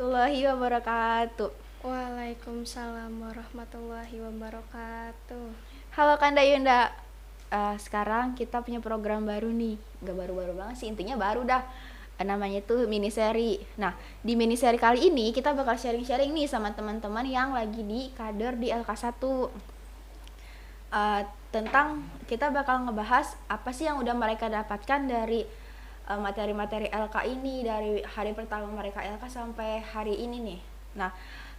warahmatullahi wabarakatuh. Waalaikumsalam warahmatullahi wabarakatuh. Halo Kanda Yunda. Sekarang kita punya program baru nih. Gak baru-baru banget sih, intinya baru dah. Namanya tuh mini seri. Nah, di mini seri kali ini kita bakal sharing-sharing nih sama teman-teman yang lagi di kader di LK1. Tentang kita bakal ngebahas apa sih yang udah mereka dapatkan dari materi-materi LK ini dari hari pertama mereka LK sampai hari ini nih. Nah,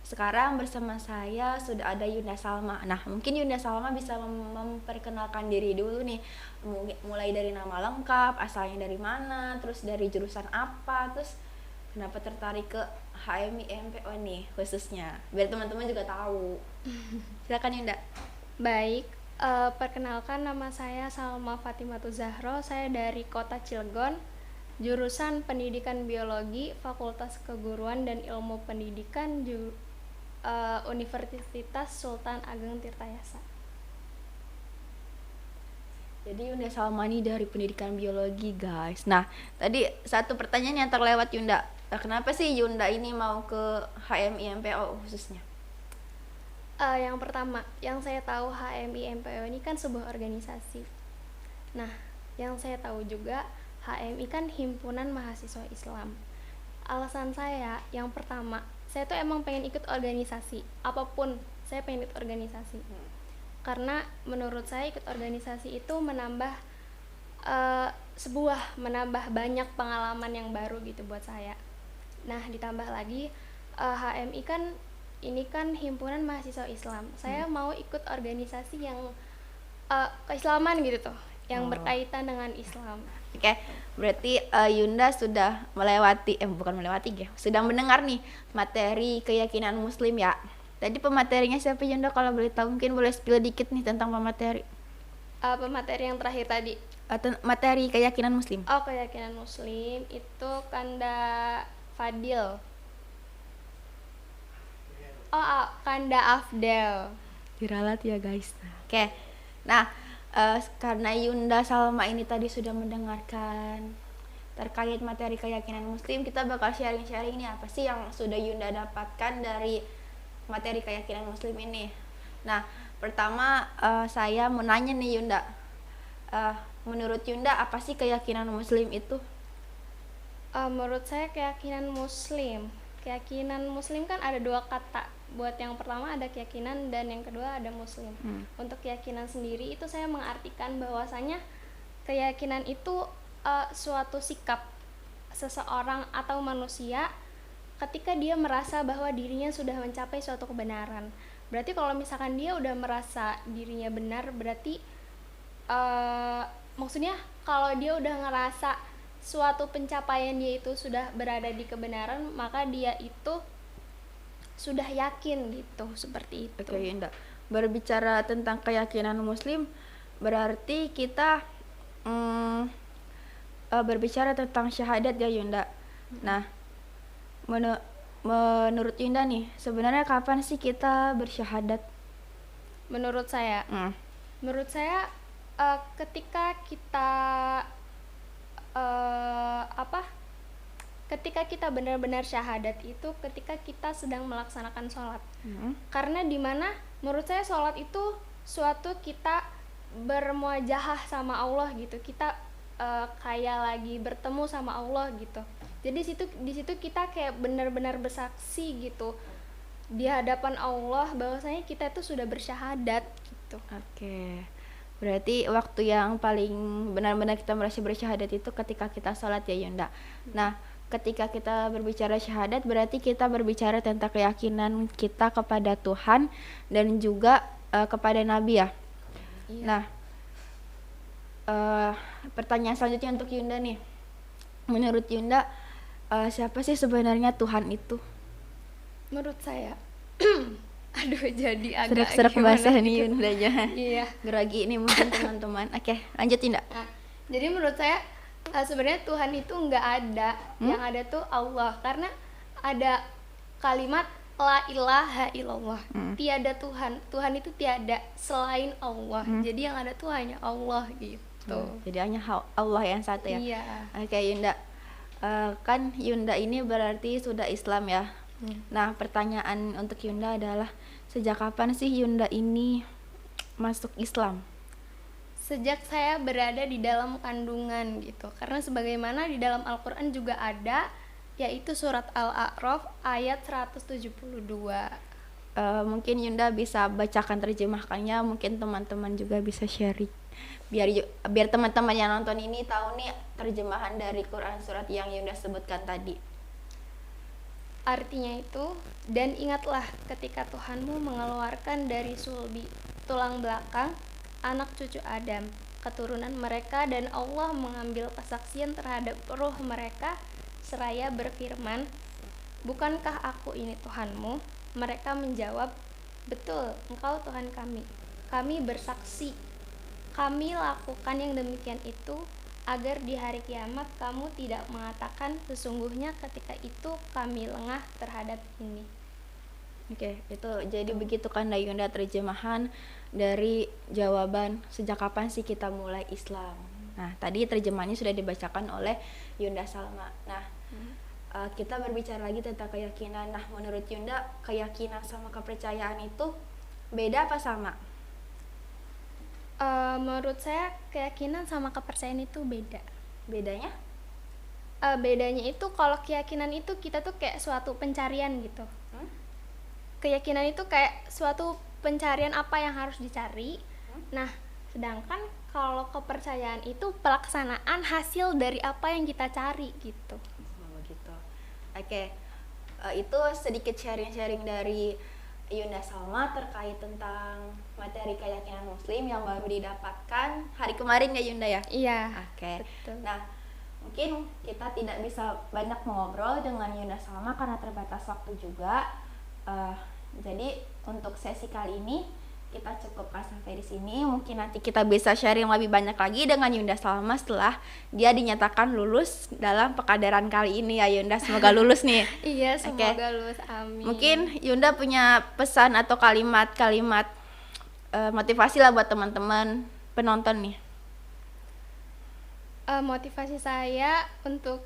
sekarang bersama saya sudah ada Yunda Salma. Nah, mungkin Yunda Salma bisa memperkenalkan diri dulu nih. Mulai dari nama lengkap, asalnya dari mana, terus dari jurusan apa, terus kenapa tertarik ke HMI MPO nih khususnya. Biar teman-teman juga tahu. Silakan Yunda. Baik, perkenalkan nama saya Salma Fatimatu Zahro. Saya dari Kota Cilegon, jurusan Pendidikan Biologi, Fakultas Keguruan dan Ilmu Pendidikan Universitas Sultan Ageng Tirtayasa. Jadi Yunda Salma ini dari pendidikan biologi guys. Nah, tadi satu pertanyaan yang terlewat Yunda. Kenapa sih Yunda ini mau ke HMI MPO khususnya? Yang pertama, yang saya tahu HMI MPO ini kan sebuah organisasi. Nah, yang saya tahu juga HMI kan Himpunan Mahasiswa Islam. Alasan saya yang pertama, saya tuh emang pengen ikut organisasi. Apapun, saya pengen ikut organisasi. Karena menurut saya ikut organisasi itu menambah menambah banyak pengalaman yang baru gitu buat saya. Nah, ditambah lagi HMI kan ini kan Himpunan Mahasiswa Islam. Saya mau ikut organisasi yang keislaman gitu tuh, yang berkaitan dengan Islam. Oke, berarti Yunda sudah sudah mendengar nih materi keyakinan Muslim ya. Tadi pematerinya siapa Yunda, kalau boleh tahu mungkin boleh spill dikit nih tentang pemateri. Pemateri yang terakhir tadi. Materi keyakinan Muslim. Oh, keyakinan Muslim itu Kanda Fadil. Kanda Afdel. Diralat ya guys. Oke. Nah, karena Yunda Salma ini tadi sudah mendengarkan terkait materi keyakinan Muslim, kita bakal sharing-sharing nih apa sih yang sudah Yunda dapatkan dari materi keyakinan Muslim ini. Nah, pertama saya mau nanya nih Yunda, menurut Yunda apa sih keyakinan Muslim itu? Menurut saya keyakinan Muslim kan ada dua kata. Buat yang pertama ada keyakinan dan yang kedua ada Muslim. Untuk keyakinan sendiri itu saya mengartikan bahwasanya keyakinan itu suatu sikap seseorang atau manusia ketika dia merasa bahwa dirinya sudah mencapai suatu kebenaran. Berarti kalau misalkan dia udah merasa dirinya benar, berarti maksudnya kalau dia udah ngerasa suatu pencapaian dia itu sudah berada di kebenaran, maka dia itu sudah yakin gitu, seperti itu. Oke Yunda, berbicara tentang keyakinan Muslim berarti kita berbicara tentang syahadat ya Yunda. Nah, menurut Yunda nih, sebenarnya kapan sih kita bersyahadat? Menurut saya ketika kita ketika kita benar-benar syahadat itu ketika kita sedang melaksanakan sholat. Karena dimana menurut saya sholat itu suatu kita bermuajahah sama Allah gitu, kita kayak lagi bertemu sama Allah gitu. Jadi di situ kita kayak benar-benar bersaksi gitu di hadapan Allah bahwasanya kita itu sudah bersyahadat gitu. Oke. Berarti waktu yang paling benar-benar kita merasa bersyahadat itu ketika kita sholat ya Yunda. Nah, ketika kita berbicara syahadat berarti kita berbicara tentang keyakinan kita kepada Tuhan dan juga kepada Nabi ya. Iya. Nah, pertanyaan selanjutnya untuk Yunda nih. Menurut Yunda, siapa sih sebenarnya Tuhan itu? Menurut saya aduh, jadi agak serak bahasa nih Yundanya. Iya. Grogi ini mungkin teman-teman. Oke, lanjut Yunda. Nah, jadi menurut saya sebenarnya Tuhan itu nggak ada, yang ada tuh Allah, karena ada kalimat la ilaha illallah, tiada Tuhan itu tiada selain Allah. Jadi yang ada tuh hanya Allah gitu. Jadi hanya Allah yang satu ya. Iya. Oke Yunda, kan Yunda ini berarti sudah Islam ya. Nah, pertanyaan untuk Yunda adalah sejak kapan sih Yunda ini masuk Islam? Sejak saya berada di dalam kandungan gitu. Karena sebagaimana di dalam Al-Qur'an juga ada, yaitu surat Al-A'raf ayat 172. Mungkin Yunda bisa bacakan terjemahkannya, mungkin teman-teman juga bisa sharing. Biar teman-teman yang nonton ini tahu nih terjemahan dari Quran surat yang Yunda sebutkan tadi. Artinya itu, dan ingatlah ketika Tuhanmu mengeluarkan dari sulbi, tulang belakang, anak cucu Adam, keturunan mereka, dan Allah mengambil kesaksian terhadap roh mereka, seraya berfirman, bukankah aku ini Tuhanmu? Mereka menjawab, betul, engkau Tuhan kami. Kami bersaksi, kami lakukan yang demikian itu, agar di hari kiamat kamu tidak mengatakan sesungguhnya ketika itu kami lengah terhadap ini. Oke, itu jadi begitu kan Yunda terjemahan dari jawaban sejak kapan sih kita mulai Islam. Nah, tadi terjemahannya sudah dibacakan oleh Yunda Salma. Nah, kita berbicara lagi tentang keyakinan. Nah, menurut Yunda, keyakinan sama kepercayaan itu beda apa sama? Menurut saya keyakinan sama kepercayaan itu beda. Bedanya? Bedanya itu kalau keyakinan itu kita tuh kayak suatu pencarian gitu. Keyakinan itu kayak suatu pencarian apa yang harus dicari. Nah, sedangkan kalau kepercayaan itu pelaksanaan hasil dari apa yang kita cari gitu. Begitu. Oke. Itu sedikit sharing-sharing dari Yunda Salma terkait tentang materi keyakinan muslim yang baru didapatkan hari kemarin ya Yunda ya? Iya. Oke. Betul. Nah, mungkin kita tidak bisa banyak mengobrol dengan Yunda Salma karena terbatas waktu juga. Jadi untuk sesi kali ini kita cukupkan sampai di sini. Mungkin nanti kita bisa sharing lebih banyak lagi dengan Yunda Salma setelah dia dinyatakan lulus dalam pekadaran kali ini ya Yunda. Semoga lulus nih. Iya, semoga lulus. Amin. Mungkin Yunda punya pesan atau kalimat-kalimat motivasi lah buat teman-teman penonton nih. Motivasi saya untuk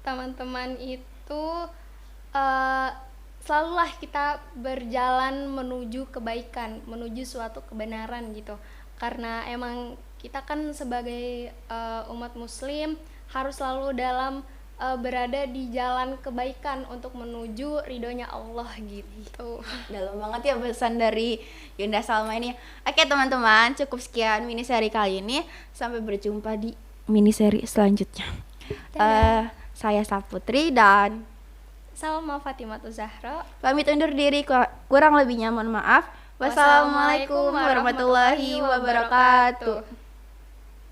teman-teman itu selalulah kita berjalan menuju kebaikan, menuju suatu kebenaran gitu. Karena emang kita kan sebagai umat muslim harus selalu dalam berada di jalan kebaikan untuk menuju ridhonya Allah gitu. Dalam banget ya pesan dari Yunda Salma ini. Oke teman-teman, cukup sekian mini seri kali ini. Sampai berjumpa di mini seri selanjutnya. Saya Saputri dan Salma Fatimatu Zahra pamit undur diri, kurang lebihnya mohon maaf. Wassalamualaikum warahmatullahi wabarakatuh.